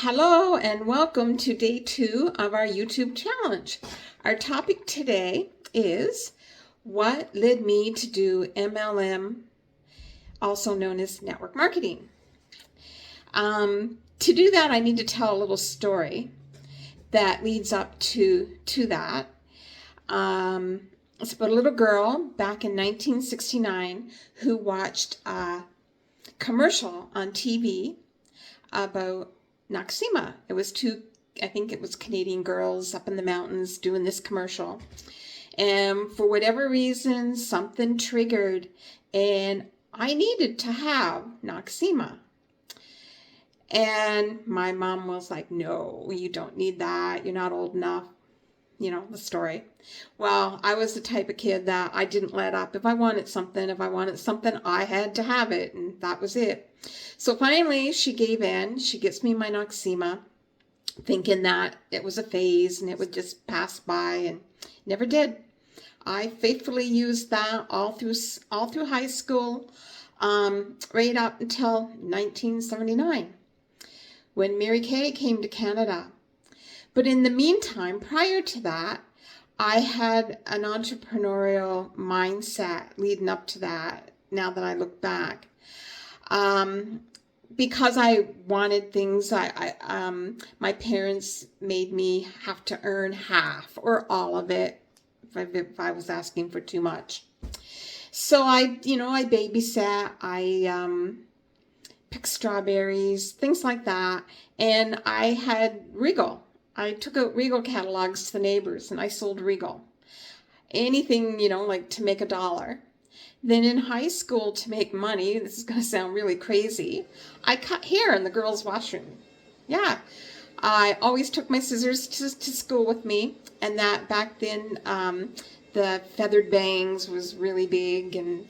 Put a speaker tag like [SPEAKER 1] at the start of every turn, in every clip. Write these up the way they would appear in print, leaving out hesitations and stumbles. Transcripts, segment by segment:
[SPEAKER 1] Hello and welcome to day 2 of our YouTube challenge. Our topic today is what led me to do MLM, also known as network marketing. To do that, I need to tell a little story that leads up to that. It's about a little girl back in 1969 who watched a commercial on TV about 𝙡𝙤𝙫𝙤𝙤𝙤𝙤. It was I think it was Canadian girls up in the mountains doing this commercial. And for whatever reason, something triggered and I needed to have 𝙡𝙤𝙫𝙤𝙤𝙤. And my mom was like, no, you don't need that. You're not old enough. You know, the story. Well, I was the type of kid that I didn't let up. If I wanted something, I had to have it. And that was it. So finally, she gave in. She gets me my 𝙡𝙤𝙫𝙤𝙤𝙤, thinking that it was a phase and it would just pass by, and never did. I faithfully used that all through high school, right up until 1979, when Mary Kay came to Canada. But in the meantime, prior to that, I had an entrepreneurial mindset leading up to that, now that I look back. Because I wanted things, my parents made me have to earn half or all of it if I was asking for too much. So I babysat, I picked strawberries, things like that. And I had Regal. I took out Regal catalogs to the neighbors and I sold Regal. Anything, like to make $1. Then in high school, to make money, this is going to sound really crazy, I cut hair in the girls' washroom. Yeah, I always took my scissors to school with me, and that back then, the feathered bangs was really big, and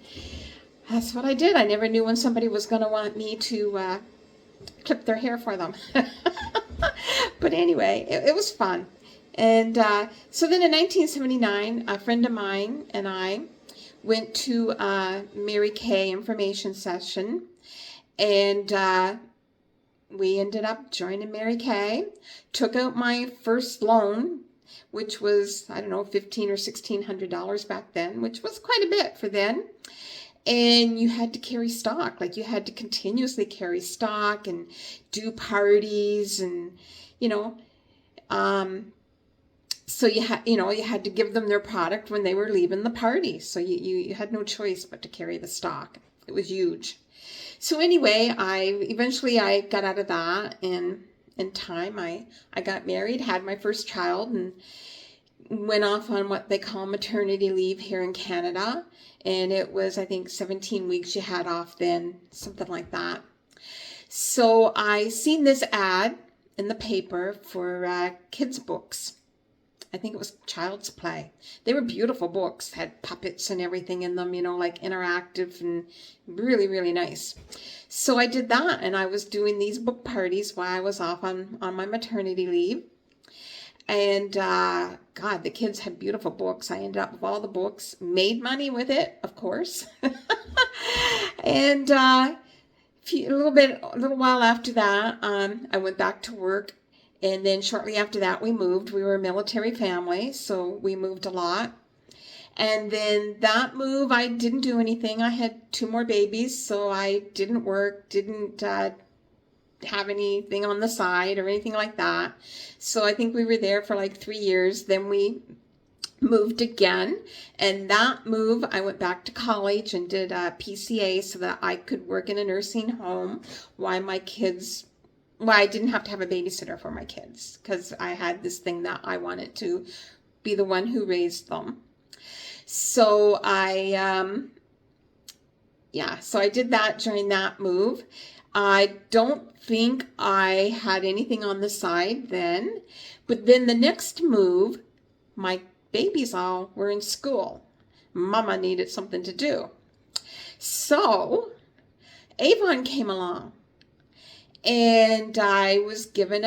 [SPEAKER 1] that's what I did. I never knew when somebody was going to want me to clip their hair for them. But anyway, it was fun. And so then in 1979, a friend of mine and I went to a Mary Kay information session, and we ended up joining Mary Kay, took out my first loan, which was, I don't know, $1,500 or $1,600 back then, which was quite a bit for then. And you had to carry stock, like you had to continuously carry stock and do parties and, so you had to give them their product when they were leaving the party. So you had no choice but to carry the stock. It was huge. So anyway, eventually I got out of that, and in time I got married, had my first child, and went off on what they call maternity leave here in Canada. And it was, I think, 17 weeks you had off then, something like that. So I seen this ad in the paper for kids' books. I think it was Child's Play. They were beautiful books, had puppets and everything in them, like interactive and really, really nice. So I did that, and I was doing these book parties while I was off on my maternity leave. And God, the kids had beautiful books. I ended up with all the books, made money with it, of course. And a little while after that, I went back to work. And then shortly after that, we moved. We were a military family, so we moved a lot. And then that move, I didn't do anything. I had 2 more babies, so I didn't work, didn't have anything on the side or anything like that. So I think we were there for like 3 years. Then we moved again. And that move, I went back to college and did a PCA so that I could work in a nursing home while I didn't have to have a babysitter for my kids, because I had this thing that I wanted to be the one who raised them. So I did that during that move. I don't think I had anything on the side then, but then the next move, my babies all were in school. Mama needed something to do. So Avon came along. And I was given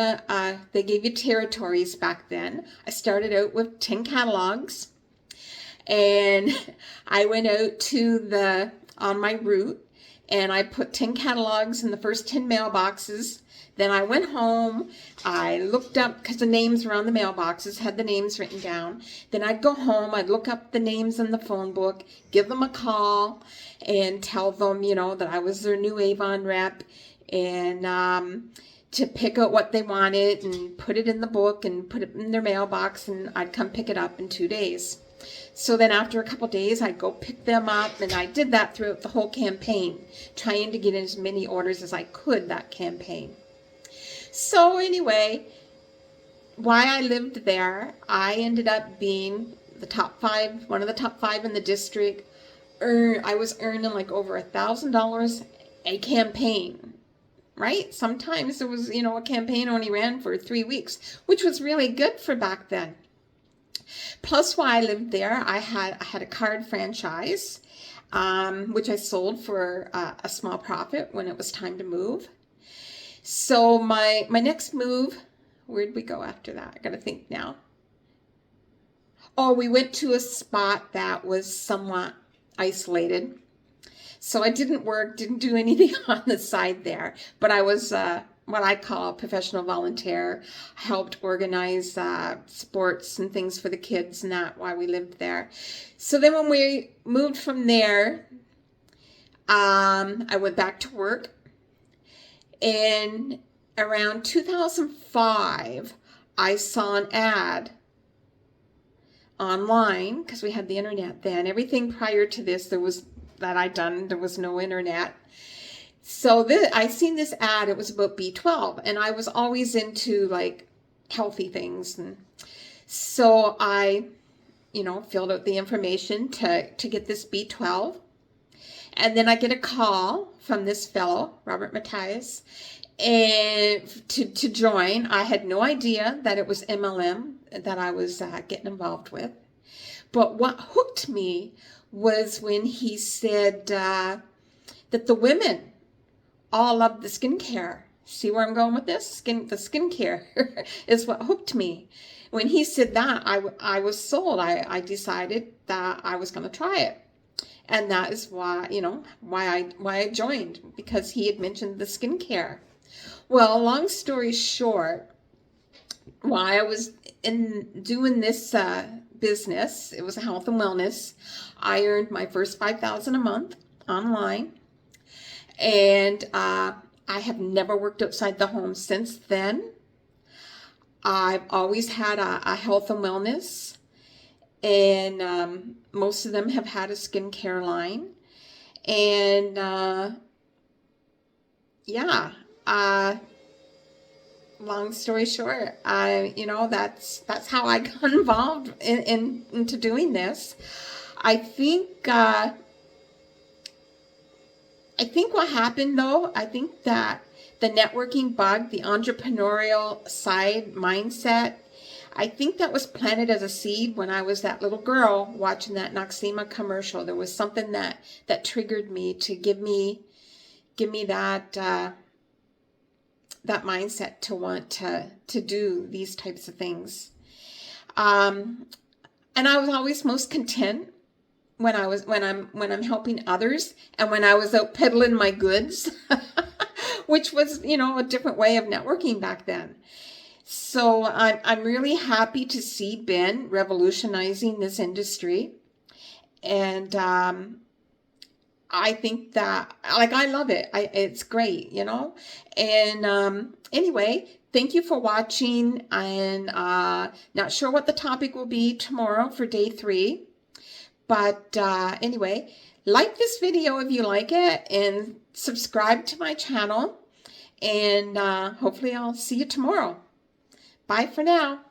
[SPEAKER 1] they gave you territories back then. I started out with 10 catalogs, and I went out on my route, and I put 10 catalogs in the first 10 mailboxes. Then I went home, I looked up, because the names were on the mailboxes, had the names written down. Then I'd go home, I'd look up the names in the phone book, give them a call, and tell them, you know, that I was their new Avon rep, and to pick out what they wanted and put it in the book and put it in their mailbox, and I'd come pick it up in 2 days. So then after a couple days, I'd go pick them up, and I did that throughout the whole campaign, trying to get as many orders as I could that campaign. So anyway, why I lived there, I ended up being the top 5, one of the top 5 in the district. I was earning like over $1,000 a campaign, right? Sometimes it was, you know, a campaign only ran for 3 weeks, which was really good for back then. Plus, while I lived there, I had a card franchise, which I sold for a small profit when it was time to move. So my next move, where'd we go after that? I gotta think now. Oh, we went to a spot that was somewhat isolated. So I didn't do anything on the side there, but I was what I call a professional volunteer. I helped organize sports and things for the kids, and that while we lived there. So then when we moved from there, I went back to work. And around 2005, I saw an ad online, because we had the internet then. Everything prior to this, there was no internet. So I seen this ad. It was about B12, and I was always into like healthy things, and so I, you know, filled out the information to get this B12. And then I get a call from this fellow, Robert Matthias, and to join. I had no idea that it was MLM that I was getting involved with. But what hooked me was when he said that the women all love the skincare. See where I'm going with this? The skincare is what hooked me. When he said that, I was sold. I decided that I was going to try it. And that is why, you know, why I joined, because he had mentioned the skincare. Well, long story short, while I was doing this business, it was a health and wellness, I earned my first $5,000 a month online. And I have never worked outside the home since then. I've always had a health and wellness. And most of them have had a skincare line. And yeah, long story short, you know, that's how I got involved into doing this. I think what happened though, I think that the networking bug, the entrepreneurial side mindset, I think that was planted as a seed when I was that little girl watching that Noxzema commercial. There was something that triggered me to give me that that mindset to want to do these types of things. And I was always most content when I'm helping others, and when I was out peddling my goods, which was, you know, a different way of networking back then. So I'm really happy to see Ben revolutionizing this industry. And I think that, like, I love it. It's great, you know. And anyway, thank you for watching. And not sure what the topic will be tomorrow for day 3. But anyway, like this video if you like it, and subscribe to my channel. And hopefully I'll see you tomorrow. Bye for now.